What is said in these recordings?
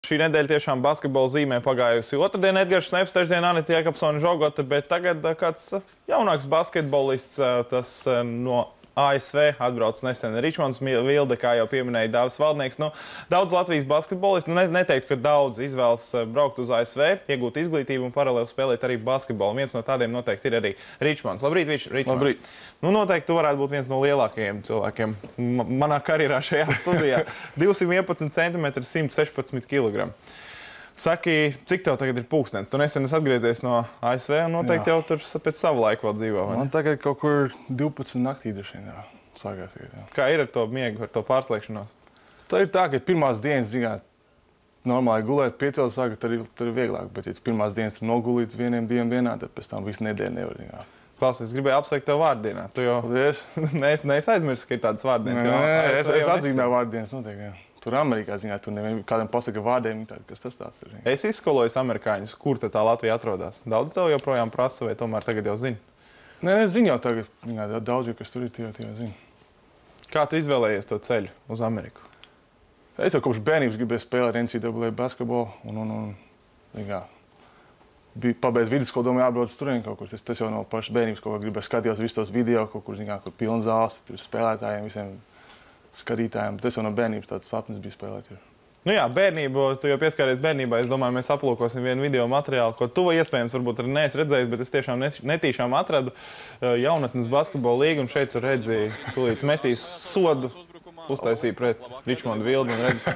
Šī nedēļa tiešām basketbola zīmē pagājusi. Otrdien Edgars Šneps, trešdien Anita Jēkabsone Žogota, bet tagad kāds jaunāks basketbolists, tas no ASV atbrauc nesen Ričmonds Vilde, kā jau pieminēja Dāvis Valdnieks. Daudz Latvijas basketbolistu, neteiktu, ka daudz izvēlas braukt uz ASV, iegūt izglītību un paralēli spēlēt arī basketbolu. Viens no tādiem noteikti ir arī Ričmonds. Labrīt, Ričmonds. Labrīt. Noteikti tu varētu būt viens no lielākajiem cilvēkiem manā karjerā šajā studijā. 211 cm, 116 kg. Saki, cik tev tagad ir pulkstens? Tu nesen esi atgriezies no ASV un noteikti jau tur pēc savu laiku vēl dzīvo, vai ne? Man tagad kaut kur 12 naktī dažiem, sākās. Kā ir ar to miegu, ar to pārslēgšanos? Tā ir tā, ka pirmās dienas, zināt, normāli gulēt, piecēl sāka, tad ir vieglāk, bet ja pirmās dienas ir nogulīts vieniem diviem dienā, tad pēc tam visu nedēļu nevar, zināt. Klausies, gribēju apsveikt tev vārtdienā. Tu jau neesi aizmirsis, ka ir tādas vārtdienas. Nē, es atzīmēju vārtdienas noteikti, jā. Tur Amerikā, zināt, tur kādam pasaka vārdiem, kas tas tāds ir. Es izskolojos amerikāņus, kur tā Latvija atrodas. Daudz tev joprojām prasa, vai tomēr tagad jau zini? Nē, es zinu jau tagad, daudz, kas tur ir, tie jau zinu. Kā tu izvēlējies to ceļu uz Ameriku? Es jau kopš bērnības gribēju spēlēt NCAA basketbolu un bija pabeidz vidusskolu, domāju, jābrauc turien kaut kur. Tas jau no pašas bērnības kaut kā gribēju skatījos visus tos video, kaut kur, kur pilns zāles, tur spēlētājiem, visiem skatītājiem. Tas jau no bērnības tāds sapnis bija spēlēt. Nu jā, bērnību, tu jau pieskāries bērnībā. Es domāju, mēs aplūkosim vienu video materiālu, ko tu iespējams varbūt arī neesi redzējis, bet es tiešām netīšām atradu jaunatnes basketbola līgu, un šeit tu redzi, tūlīt metīs sodu, uztaisīja pret Ričmondu Vildi, un redz,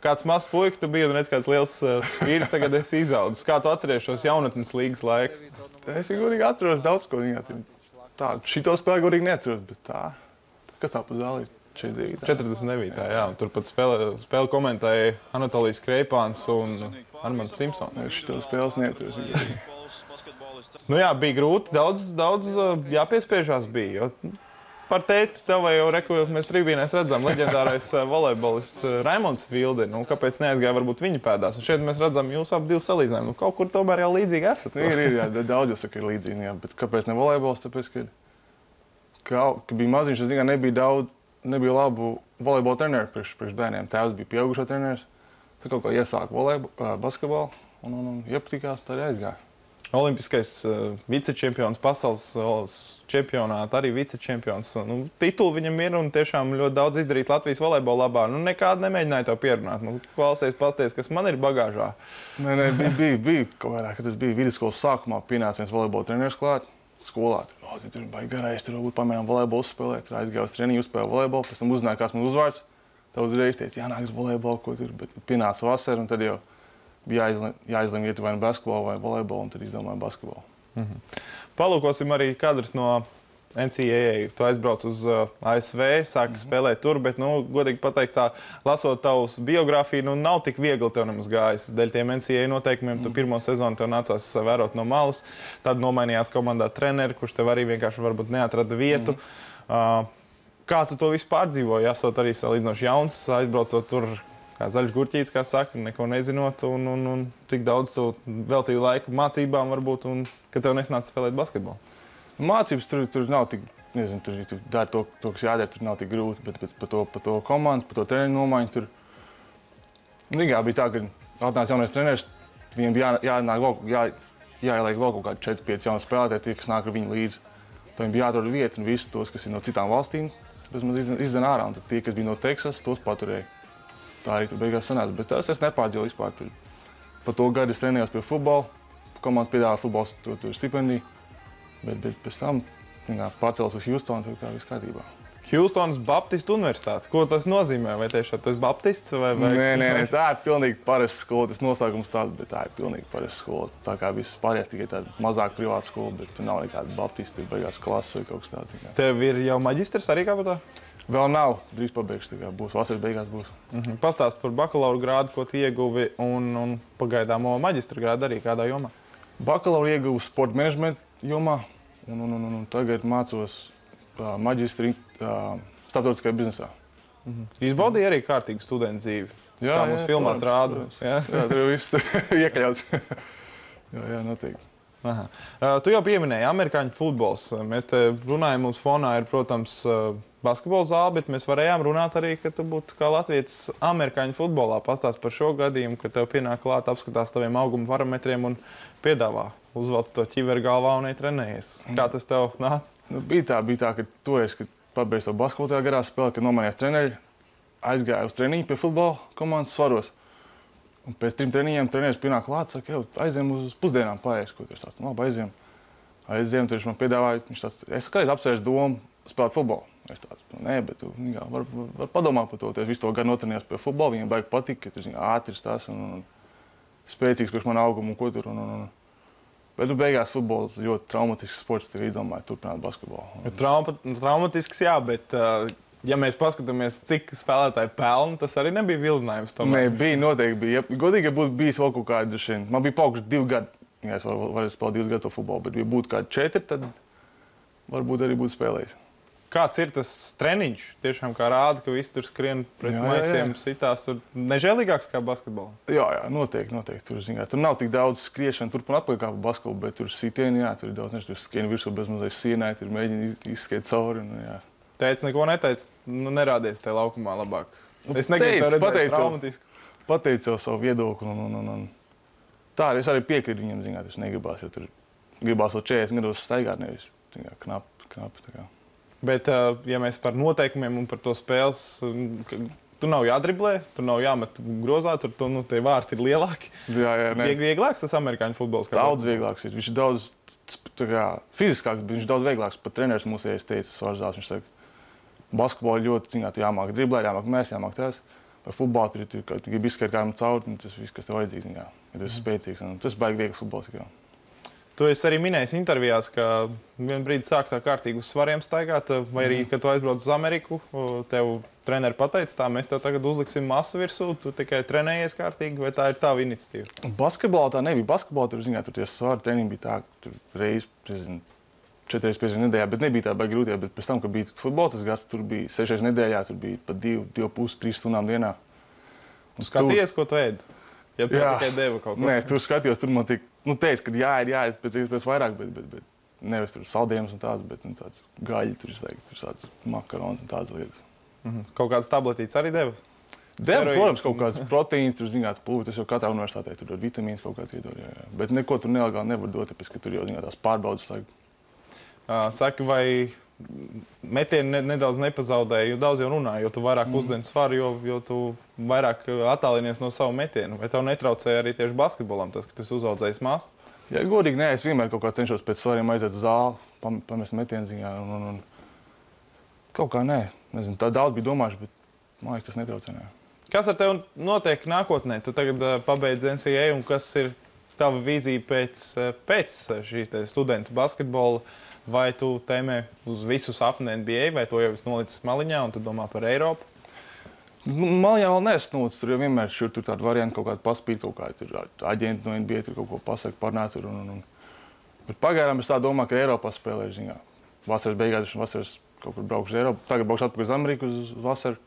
kāds mazs puika tu biji, un redz, kāds liels vīrs tagad esi izaudzis. Kā tu atceries šos jaunatnes līgas laikus? Es godīgi atceros daudz ko. Šito spēli godīgi neatceros, bet tā, kas tā pa zāli ir? 49. jā. Tur pat spēli komentēja Anatolijs Kreipāns un Armands Simpsons. Es šito spēles neatceros. Nu jā, bija grūti. Daudz jāpiespiežās bija. Par tēti tev jau mēs tribīnēs redzam leģendārais volejbolists Raimonds Vilde. Kāpēc neaizgāja varbūt viņa pēdās? Un šeit mēs redzam jūs abi divus salīdzinājumu. Kaut kur tomēr jau līdzīgi esat. Ir, jā, daudz jau saka, ir līdzīgi. Jā. Bet kāpēc ne volejbols? Tāpēc, ka bija maziņš, es zinu, nebija labu volejbola treneru priekš bērniem. Tēvs bija pieaugušo treneris. Tad kaut kā iesāka basketbolu un iepatikās, tā arī aizgāja. Olimpiskais vicečempions, pasaules čempionāta, arī vicečempions. Tituli viņam ir un tiešām ļoti daudz izdarījis Latvijas volejbola labā. Nekādu nemēģināja tev pierunāt. Klausies, pasties, kas man ir bagāžā. Nē, bija kaut vairāk, kad es biju vidusskolas sākumā, pienāca viens volejbola treneris klāt. Skolā. Tur baigi garais, tur varbūt pamēram volejbolu spēlēt. Tur aizgāju uz treniņu, uzspēlēju volejbolu, pēc tam uzzināju, kāds man uzvārds. Tad uzreiz teica, jānāk uz volejbolu, ko tur, bet pienāca vasara, un tad jau bija jāizlem iet vai nu basketbolu vai volejbolu, un tad izdomāju basketbolu. Palūkosim arī kadrus no NCAA. Tu aizbrauc uz ASV, sāki spēlēt tur, bet, godīgi pateikt tā, lasot tavus biogrāfiju, nav tik viegli tev nemaz gājis. Dēļ tiem NCAA noteikumiem tu pirmo sezonu tev nācās vērot no malas. Tad nomainījās komandā treneri, kurš tev arī vienkārši varbūt neatrada vietu. Kā tu to visu pārdzīvoji? Esot arī salīdzinoši jauns, aizbraucot tur kā zaļš gurķītis, kā saka, neko nezinot, un cik daudz tu veltīji laiku mācībām varbūt, un ka tev nesanāca spēlēt basketbolu. Mācības tur nav tik, nezinu, tur dari to, kas jādara, tur nav tik grūti, bet par to komandu, par to treneru nomaiņu tur. Bija tā, ka atnāca jaunais treneris, viņiem jāieliek vēl kaut kādi 4-5 jauni spēlētāji, tie, kas nāk ar viņu līdzi. Tad viņiem bija jāatrod vieta un visi tos, kas ir no citām valstīm, izdzen ārā, un tad tie, kas bija no Teksas, tos paturēja. Tā arī tur beigās sanāca, bet tas es nepārdzīvoju vispār tur. Par to gadu es trenējos pie futbola, komanda piedāvā futbols tur stipendiju. Bet pēc tam pārcēlos uz Hjūstonu, tur kā viss kārtībā. Hjūstonas Baptistu universitāte. Ko tas nozīmē? Vai tiešām tu esi baptists? Nē, tā ir pilnīgi parasta skola. Tas nosaukums tāds, bet tā ir pilnīgi parasta skola. Tā kā viss pārējais tikai tāda mazāk privāta skola, bet tur nav nekāda baptisti, tur beigās klases vai kaut kas tāds. Tev ir jau maģistrs arī kā par tā? Vēl nav. Drīz pabeigšu, tā kā būs. Vasaras beigās būs. Pastāst par bakalaura grādu, ko tu ieguvi, un pagaidāmo maģistra grādu arī kādā jomā? Bakalaura ieguvu sporta menedžmenta jomā, un tagad mācos maģistri starptautiskajā biznesā. Izbaudīja arī kārtīgu studentu dzīvi. Jā, kā mums filmās rāda. Jā, tur viss iekļauts. Jā, noteikti. Tu jau pieminēji amerikāņu futbols. Mēs te runājam, mums fonā ir, protams, basketbola zāli, bet mēs varējām runāt arī, ka tu būtu kā latvietis amerikāņu futbolā. Pastāst par šo gadījumu, ka tev pienāk klāt, apskatās taviem auguma parametriem un piedāvā uzvelc to ķiveri galvā un trenējies. Kā tas tev nāca? Nu, bija tā, ka toreiz, kad pabeidzu to basketbolu tajā garā spēlē, kad nomainījās treneri, aizgāju uz treniņu pie futbola komandas svaros. Un pēc 3 treniņiem treneris pienāk klāt, saka, aizējām uz pusdienām paēst, ko tu tāds, labi, aizējām. Aizējām, tad viņš man piedāvāja, viņš tāds, es kādreiz apsēžu domu spēlēt futbolu. Es tāds, nē, bet tu var padomāt par to, tu visu to gadu notrenējies pie futbola, viņam baigi patīk, ka tu ātris tas un spēcīgs priekš man augumu un ko tur. Bet beigās futbols ļoti traumatisks sports, tev izdomāja turpināt basketbolu. Traumatisks, jā, bet ja mēs paskatāmies, cik spēlētāji pelna, tas arī nebija vilinājums. Nē, bija noteikti. Bija. Godīgi, ja būtu bijis vēl kaut kādi šeit. Man bija paaugšs 2 gadi. Ja es varēju spēlēt 2 gadu futbolu, bet ja būtu kādi 4, tad varbūt arī būtu spēlējis. Kāds ir tas treniņš? Tiešām kā rāda, ka visi tur skrien pret maisiem, sitās. Tur nežēlīgāks kā basketbolā? Jā, noteikti. Tur nav tik daudz skriešana, turpin atpakaļ kā pa basketbolu, bet tur sitieni, jā, tur ir daudz, tur skrien virsū bez mazais sienai, tur mēģina izskriet cauri. Jā. Teici, neko neteici, nerādies tajā laukumā labāk. Es negribu tev redzēt traumatisku. Pateicu savu viedokli un tā arī es arī piekrītu viņam, tas negribās, jo tur gribās vēl 40 gados staigāt, nevis knapi tā kā. Bet, ja mēs par noteikumiem un par to spēles, tur nav jādriblē, tur nav jāmet grozā, tur tie vārti ir lielāki. Jā, vieglāks tas amerikāņu futbols? Daudz vieglāks ir. Viņš ir daudz fiziskāks, bet viņš ir daudz vieglāks. Pat treneris mūsējais teica Svarzās, viņš saka, basketbolā ļoti jāmāk driblēt, jāmāk mēs, jāmāk tās. Vai futbolā tur gribi izskatīt kādam cauri, tas viss, kas tev vajadzīgs, ja tu esi spēcīgs. Tas baigi viegls futbols. Tu esi arī minējis intervijās, ka vienā brīdī sāk tā kārtīgi uz svariem staigāt, vai arī, kad tu aizbrauc uz Ameriku, tev treneri pateica, tā mēs tev tagad uzliksim masu virsū, tu tikai trenējies kārtīgi, vai tā ir tava iniciatīva? Basketbolā tā nebija. Basketbolā tur tie svari treniņi bija tā, ka tur reiz, 4-5 nedēļā, bet nebija tā baigi grūtie, bet pēc tam, kad bija futbola tas gads, tur bija 6 nedēļā, tur bija pat 2,5-3 stundām dienā. Skaties, ko tu ēd? Ja tu tikai deva kaut ko? Nē, tur skatījos, tur man teica, ka jāiet pēc vairāk, bet nevis tur saldējums un tāds, bet tāds gaļi, tur tāds makarons un tādas lietas. Kaut kādas tabletītes arī deva? Deva, protams, kaut kāds proteīns, tur pulvi, tas jau katrā universitātē, tur dod vitamīns kaut kāds iedod, jā. Bet neko tur nelegāli nevar dot, tāpēc, ka tur jau tās pārbaudas laiku. Saki, vai metieni nedaudz nepazaudēja, jo daudz jau runāja, jo tu vairāk uzdzen svaru, jo tu vairāk attālinies no savu metienu. Vai tev netraucēja arī tieši basketbolam tas, ka tu esi uzaudzējis māsu? Jā, godīgi, nē, es vienmēr kaut kā cenšos pēc svariem aiziet uz zāli, pamest metienu ziņā un kaut kā nē. Nezinu, tā daudz bija domājuši, bet man liekas, tas netraucēja. Kas ar tevi notiek nākotnē? Tu tagad pabeidz NCAA un kas ir tava vīzija pēc šī studentu basketbola? Vai tu tēmē uz visu sapni NBA, vai to jau esi nolicis maliņā un tu domā par Eiropu? Maliņā vēl neesmu nolicis, tur jau vienmēr tur tādu variantu kaut kādu paspīt, kaut kādu aģentu no NBA, tur kaut ko pasaka, parunāt tur. Bet pagaidām es tā domāju, ka Eiropā spēlēšu ziņā. Vasaras beigās, vasaras kaut kur braukšu uz Eiropu. Tagad braukšu atpakaļ uz Ameriku uz vasaru.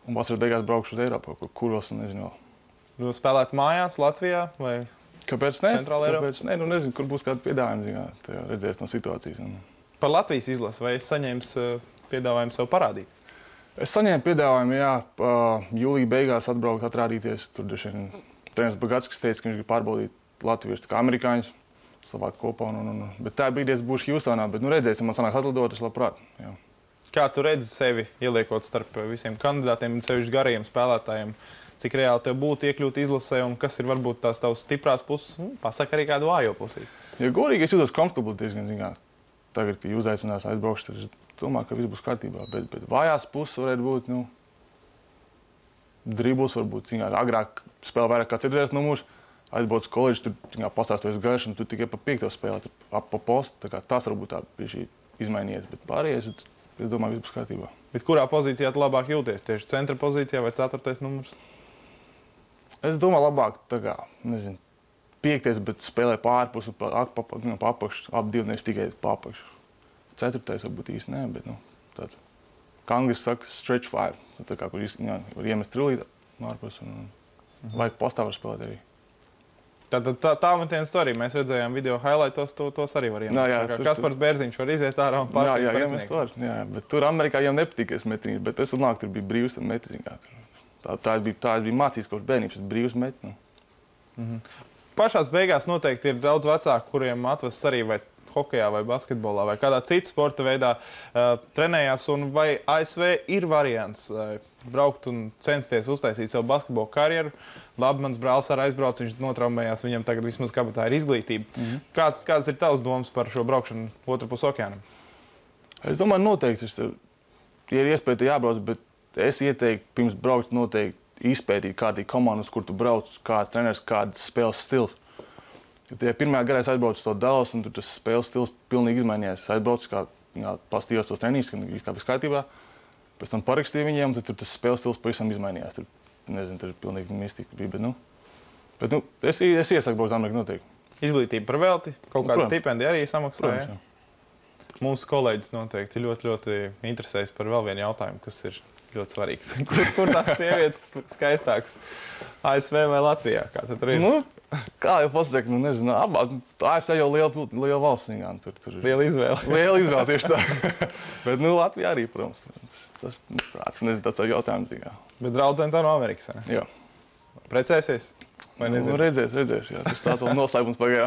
Un vasaras beigās braukšu uz Eiropu, kuros un nezinu vēl. Tu spēlēt mājās Latvijā vai? Kāpēc ne? Kāpēc ne? Nezinu, kur būs kāda piedāvājuma, redzēs no situācijas. Par Latvijas izlasi, vai es saņēmu piedāvājumu sev parādīt? Es saņēmu piedāvājumu, jā, jūlija beigās atbraukt, atrādīties. Tur treneris Bagatskis teica, ka viņš grib pārbaudīt Latvijas amerikāņus, savākt kopā. Bet tā brīdī es būšu Hjūstonā, bet redzēsim, man sanāk atlidot, es labprāt. Jā. Kā tu redzi sevi ieliekot starp visiem kandidātiem un sevišķi garajiem spēlētājiem? Cik reāli tev būtu iekļūt izlasē un kas ir varbūt tās tavas stiprās puses? Pasaka arī kādu vājo pusi. Ja godīgi, es jūtos komfortabli diezgan ziņā. Tagad, kad jūs aicinās aizbraukšu, tad es domāju, ka viss būs kārtībā. Bet vājās puses varētu būt, dribbles varbūt. Agrāk spēlē vairāk kā citreiz numurs. Aizbrauc uz koledžu, tur pastāstojas garš un tu tikai pa 5. spēlē, tur ap pa postu. Tas varbūt tā bija izmainījies, bet pārējais, es domāju, viss būs kārtībā. Bet kurā pozīcijā tu labāk jūties? Tieši centra pozīcijā vai 4. numurs? Es domāju, labāk, 5. bet spēlē pārpus un pa apakšu, ap 2 nevis tikai pa apakšu. 4. varbūt īsti nē, bet tāds, kā angliski saka, stretch 5. Tā kā, kur var iemest trilīt ārpus un vajag postā var spēlēt arī. Tā metiena storija. Mēs redzējām video highlightos, tos arī var iemest. Jā, Kaspars Bērziņš var iziet ārā un pārstāvēt. Jā, iemest var. Jā, bet tur Amerikā jau nepatīk, es metīju, bet es runāju, tur bija brīvs metiņš. Tā bija mācījis kopš bērnības, brīvs metiņš. Pašās beigās noteikti ir daudz vecāku, kuriem atvests arī vai hokejā, vai basketbolā, vai kādā citā sporta veidā trenējās. Vai ASV ir variants braukt un censties uztaisīt savu basketbola karjeru? Labi, mans brālis arī aizbrauc, viņš notraumējās, viņam tagad vismaz kabatā ir izglītība. Kādas ir tavas domas par šo braukšanu otru pus okeānam? Es domāju, noteikti, ja ir iespēja, jābrauc, bet es ieteiktu pirms braukt noteikti izpētīt kādī komandas, kur tu brauc, kāds treneris, kāds spēles stils. Ja pirmajā gadā es aizbraucu uz to Dallas, un tur tas spēles stils pilnīgi izmainījās. Es aizbraucu, pastījos tos treniņus, kā bija kārtībā. Pēc tam parakstīju viņiem, tad tur tas spēles stils pavisam izmainījās. Tur ir pilnīgi mistika bija, bet es iesaku braukt Ameriku noteikti. Izglītība par velti, kaut kāda stipendija arī samaksāja. Mūsu kolēģis noteikti ļoti interesējas par vēl vienu jautājumu, kas ir ļoti svarīgs. Kur tās sievietes skaistākas? ASV vai Latvijā? Kā tad tur ir? Kā jau pasaka, nezinu, abās. ASV jau liela valsts. Liela izvēle. Liela izvēle tieši tā. Bet Latvijā arī, protams. Tas nezinu, tāds jautājums. Bet draudzene tā no Amerikas, ne? Jā. Precēsies? Vai nezinu? Redzēs, jā. Tas tāds vēl noslēpums pagājā.